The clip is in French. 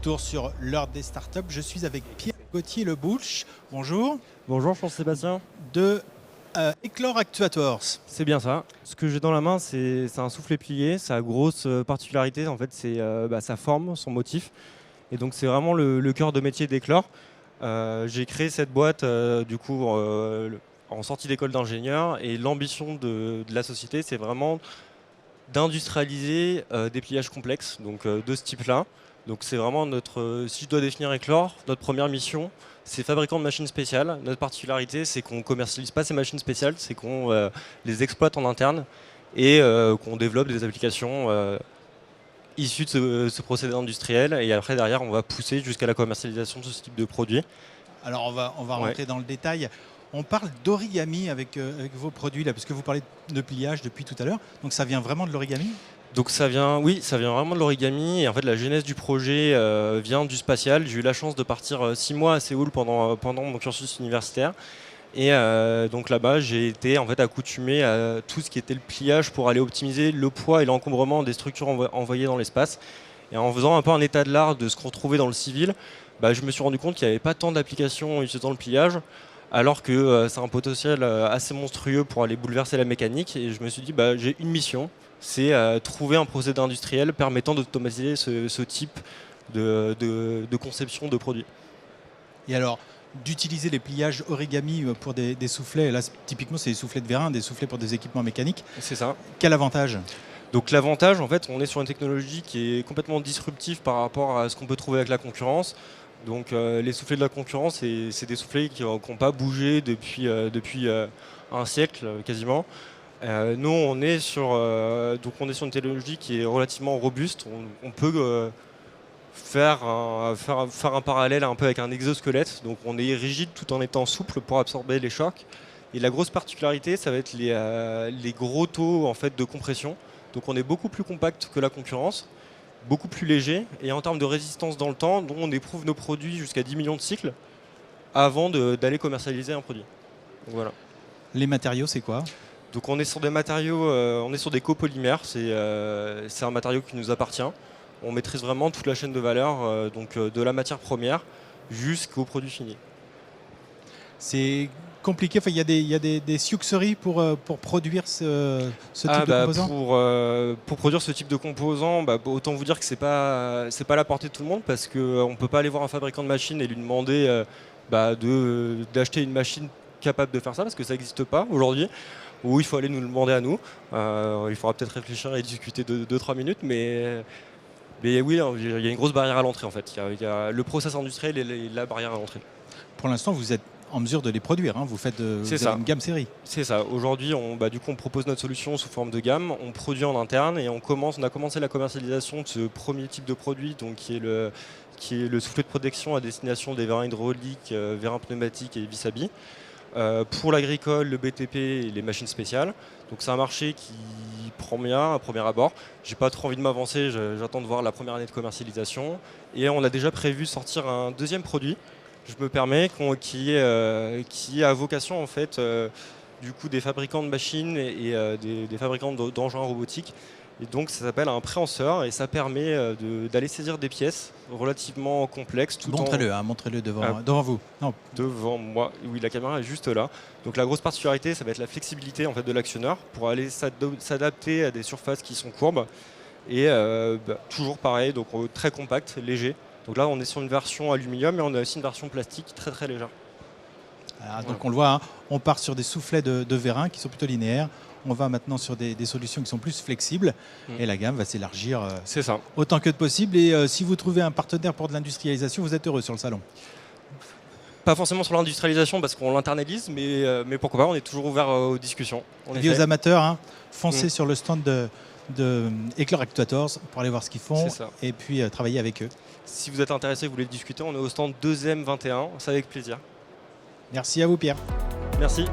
retour sur l'heure des startups. Je suis avec Pierre Gauthier-Lebouche. Bonjour. Bonjour Jean-Sébastien. De Eclore Actuators. C'est bien ça. Ce que j'ai dans la main, c'est un soufflet plié. Sa grosse particularité, en fait, c'est sa forme, son motif. Et donc, c'est vraiment le cœur de métier d'Eclore. J'ai créé cette boîte en sortie d'école d'ingénieur. Et l'ambition de la société, c'est vraiment d'industrialiser des pliages complexes, donc de ce type-là. Donc c'est vraiment si je dois définir Eclore, notre première mission, c'est fabricant de machines spéciales. Notre particularité, c'est qu'on ne commercialise pas ces machines spéciales, c'est qu'on les exploite en interne et qu'on développe des applications issues de ce procédé industriel. Et après, derrière, on va pousser jusqu'à la commercialisation de ce type de produit. Alors on va rentrer dans le détail. On parle d'origami avec vos produits là, parce que vous parlez de pliage depuis tout à l'heure. Donc ça vient vraiment de l'origami ? Donc ça vient vraiment de l'origami. Et en fait, la genèse du projet vient du spatial. J'ai eu la chance de partir 6 mois à Séoul pendant mon cursus universitaire. Et donc là-bas, j'ai été en fait accoutumé à tout ce qui était le pliage pour aller optimiser le poids et l'encombrement des structures envoyées dans l'espace. Et en faisant un peu un état de l'art de ce qu'on retrouvait dans le civil, je me suis rendu compte qu'il n'y avait pas tant d'applications utilisant le pliage, alors que c'est un potentiel assez monstrueux pour aller bouleverser la mécanique. Et je me suis dit, j'ai une mission, c'est trouver un procédé industriel permettant d'automatiser ce type de conception de produits. Et alors, d'utiliser les pliages origami pour des soufflets, là typiquement c'est des soufflets de vérin, des soufflets pour des équipements mécaniques. C'est ça. Quel avantage ? Donc l'avantage, en fait, on est sur une technologie qui est complètement disruptive par rapport à ce qu'on peut trouver avec la concurrence. Donc les soufflets de la concurrence, c'est des soufflets qui n'ont pas bougé depuis un siècle quasiment. Nous, on est sur une technologie qui est relativement robuste. On peut faire un parallèle un peu avec un exosquelette. Donc on est rigide tout en étant souple pour absorber les chocs. Et la grosse particularité, ça va être les gros taux en fait, de compression. Donc on est beaucoup plus compact que la concurrence, beaucoup plus léger. Et en termes de résistance dans le temps, on éprouve nos produits jusqu'à 10 millions de cycles avant d'aller commercialiser un produit. Donc, voilà. Les matériaux, c'est quoi ? Donc on est sur des matériaux, on est sur des copolymères. C'est un matériau qui nous appartient. On maîtrise vraiment toute la chaîne de valeur, de la matière première jusqu'au produit fini. C'est compliqué, il y a des sucreries pour produire ce type de composants ? Pour produire ce type de composants, autant vous dire que c'est pas à la portée de tout le monde, parce qu'on ne peut pas aller voir un fabricant de machines et lui demander d'acheter une machine capable de faire ça, parce que ça n'existe pas aujourd'hui. Ou il faut aller nous le demander à nous. Il faudra peut-être réfléchir et discuter 2-3 minutes, mais oui, il y a une grosse barrière à l'entrée en fait. Il y a le process industriel et la barrière à l'entrée. Pour l'instant, vous êtes en mesure de les produire, hein. Vous avez une gamme série. C'est ça. Aujourd'hui, on propose notre solution sous forme de gamme, on produit en interne et on a commencé la commercialisation de ce premier type de produit, donc qui est le soufflet de protection à destination des vérins hydrauliques, vérins pneumatiques et vis-à-vis. Pour l'agricole, le BTP et les machines spéciales. Donc c'est un marché qui prend bien à premier abord. J'ai pas trop envie de m'avancer, j'attends de voir la première année de commercialisation. Et on a déjà prévu sortir un deuxième produit, je me permets, qui a vocation en fait des fabricants de machines et des fabricants d'engins robotiques. Et donc ça s'appelle un préhenseur et ça permet d'aller saisir des pièces relativement complexes. Montrez-le devant vous. Non. Devant moi, oui, la caméra est juste là. Donc la grosse particularité, ça va être la flexibilité en fait, de l'actionneur pour aller s'adapter à des surfaces qui sont courbes. Et toujours pareil, donc très compact, léger. Donc là on est sur une version aluminium et on a aussi une version plastique très très légère. Donc on le voit, hein, on part sur des soufflets de vérin qui sont plutôt linéaires. On va maintenant sur des solutions qui sont plus flexibles et la gamme va s'élargir autant que possible. Et si vous trouvez un partenaire pour de l'industrialisation, vous êtes heureux sur le salon. Pas forcément sur l'industrialisation parce qu'on l'internalise, mais pourquoi pas, on est toujours ouvert aux discussions. Aux amateurs, hein, foncez sur le stand de Eclore Actuators pour aller voir ce qu'ils font et puis travailler avec eux. Si vous êtes intéressé, vous voulez discuter, on est au stand 2M21, c'est avec plaisir. Merci à vous Pierre. Merci.